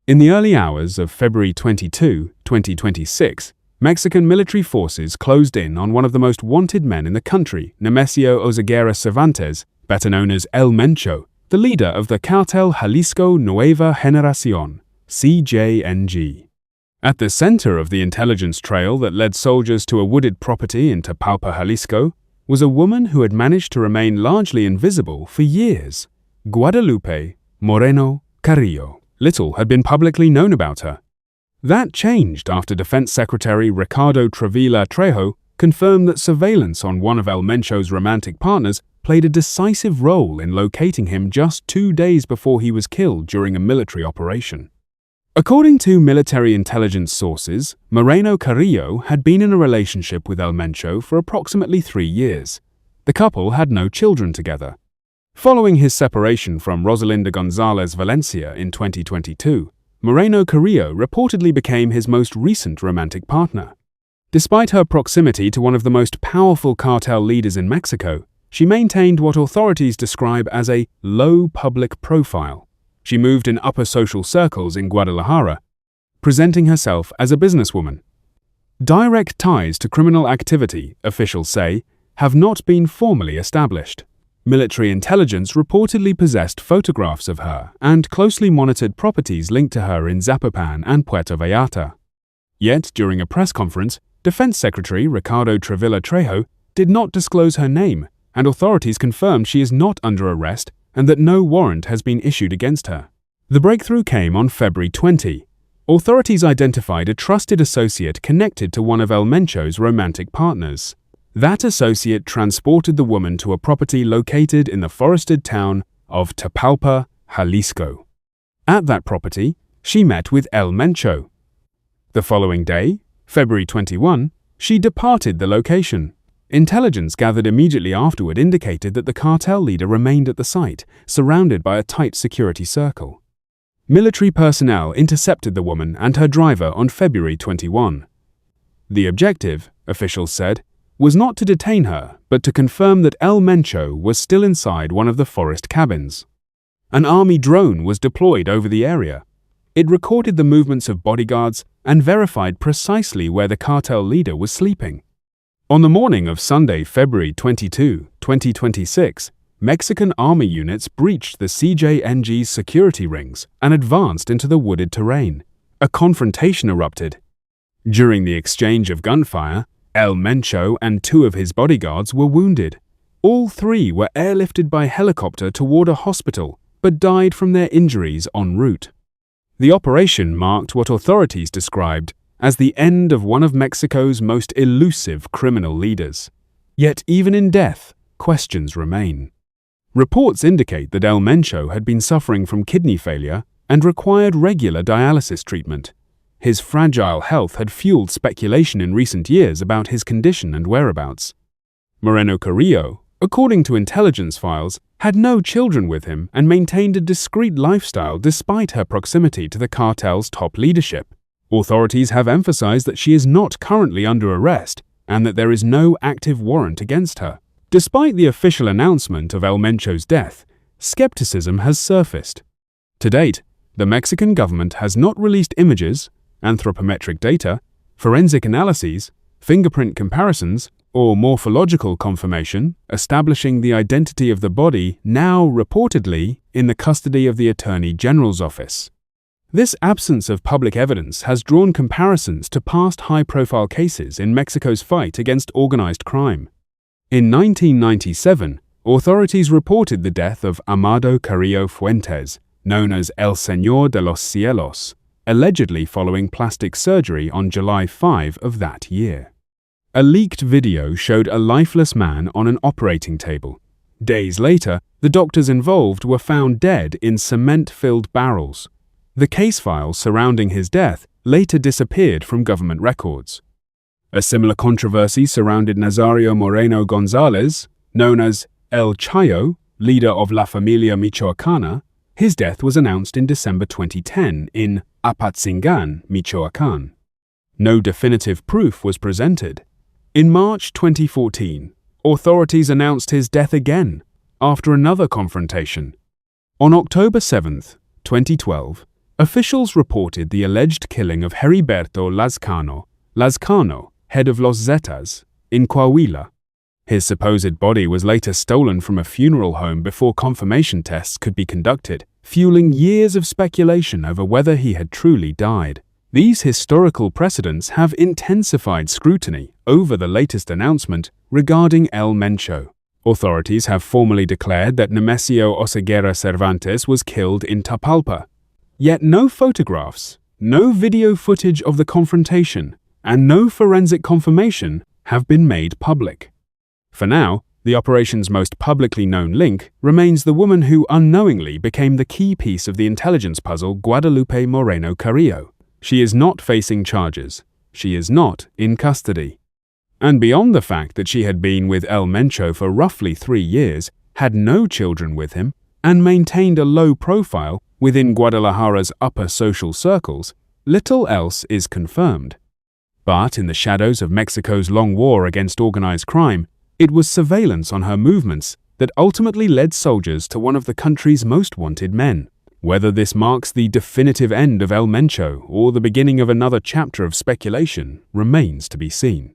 In the early hours of February 22, 2026, Mexican military forces closed in on one of the most wanted men in the country, Nemesio Oseguera Cervantes, better known as El Mencho, the leader of the Cártel Jalisco Nueva Generación, CJNG. At the center of the intelligence trail that led soldiers to a wooded property in Tapalpa, Jalisco, was a woman who had managed to remain largely invisible for years, Guadalupe Moreno Carrillo. Little had been publicly known about her. That changed after Defense Secretary Ricardo Trevilla Trejo confirmed that surveillance on one of El Mencho's romantic partners played a decisive role in locating him just 2 days before he was killed during a military operation. According to military intelligence sources, Moreno Carrillo had been in a relationship with El Mencho for approximately 3 years. The couple had no children together. Following his separation from Rosalinda González Valencia in 2022, Moreno Carrillo reportedly became his most recent romantic partner. Despite her proximity to one of the most powerful cartel leaders in Mexico, she maintained what authorities describe as a low public profile. She moved in upper social circles in Guadalajara, presenting herself as a businesswoman. Direct ties to criminal activity, officials say, have not been formally established. Military intelligence reportedly possessed photographs of her and closely monitored properties linked to her in Zapopan and Puerto Vallarta. Yet, during a press conference, Defense Secretary Ricardo Trevilla Trejo did not disclose her name, and authorities confirmed she is not under arrest and that no warrant has been issued against her. The breakthrough came on February 20. Authorities identified a trusted associate connected to one of El Mencho's romantic partners. That associate transported the woman to a property located in the forested town of Tapalpa, Jalisco. At that property, she met with El Mencho. The following day, February 21, she departed the location. Intelligence gathered immediately afterward indicated that the cartel leader remained at the site, surrounded by a tight security circle. Military personnel intercepted the woman and her driver on February 21. The objective, officials said, was not to detain her, but to confirm that El Mencho was still inside one of the forest cabins. An army drone was deployed over the area. It recorded the movements of bodyguards and verified precisely where the cartel leader was sleeping. On the morning of Sunday, February 22, 2026, Mexican army units breached the CJNG's security rings and advanced into the wooded terrain. A confrontation erupted. During the exchange of gunfire, El Mencho and 2 of his bodyguards were wounded. All 3 were airlifted by helicopter toward a hospital, but died from their injuries en route. The operation marked what authorities described as the end of one of Mexico's most elusive criminal leaders. Yet even in death, questions remain. Reports indicate that El Mencho had been suffering from kidney failure and required regular dialysis treatment. His fragile health had fueled speculation in recent years about his condition and whereabouts. Moreno Carrillo, according to intelligence files, had no children with him and maintained a discreet lifestyle despite her proximity to the cartel's top leadership. Authorities have emphasized that she is not currently under arrest and that there is no active warrant against her. Despite the official announcement of El Mencho's death, skepticism has surfaced. To date, the Mexican government has not released images, anthropometric data, forensic analyses, fingerprint comparisons, or morphological confirmation establishing the identity of the body now reportedly in the custody of the Attorney General's office. This absence of public evidence has drawn comparisons to past high-profile cases in Mexico's fight against organized crime. In 1997, authorities reported the death of Amado Carrillo Fuentes, known as El Señor de los Cielos, allegedly following plastic surgery on July 5 of that year. A leaked video showed a lifeless man on an operating table. Days later, the doctors involved were found dead in cement-filled barrels. The case files surrounding his death later disappeared from government records. A similar controversy surrounded Nazario Moreno González, known as El Chayo, leader of La Familia Michoacana. His death was announced in December 2010 in Apatzingan, Michoacán. No definitive proof was presented. In March 2014, authorities announced his death again, after another confrontation. On October 7, 2012, Officials reported the alleged killing of Heriberto Lazcano, head of Los Zetas, in Coahuila. His supposed body was later stolen from a funeral home before confirmation tests could be conducted, fueling years of speculation over whether he had truly died. These historical precedents have intensified scrutiny over the latest announcement regarding El Mencho. Authorities have formally declared that Nemesio Oseguera Cervantes was killed in Tapalpa. Yet no photographs, no video footage of the confrontation, and no forensic confirmation have been made public. For now, the operation's most publicly known link remains the woman who unknowingly became the key piece of the intelligence puzzle, Guadalupe Moreno Carrillo. She is not facing charges. She is not in custody. And beyond the fact that she had been with El Mencho for roughly 3 years, had no children with him, and maintained a low profile within Guadalajara's upper social circles, little else is confirmed. But in the shadows of Mexico's long war against organized crime, it was surveillance on her movements that ultimately led soldiers to one of the country's most wanted men. Whether this marks the definitive end of El Mencho or the beginning of another chapter of speculation remains to be seen.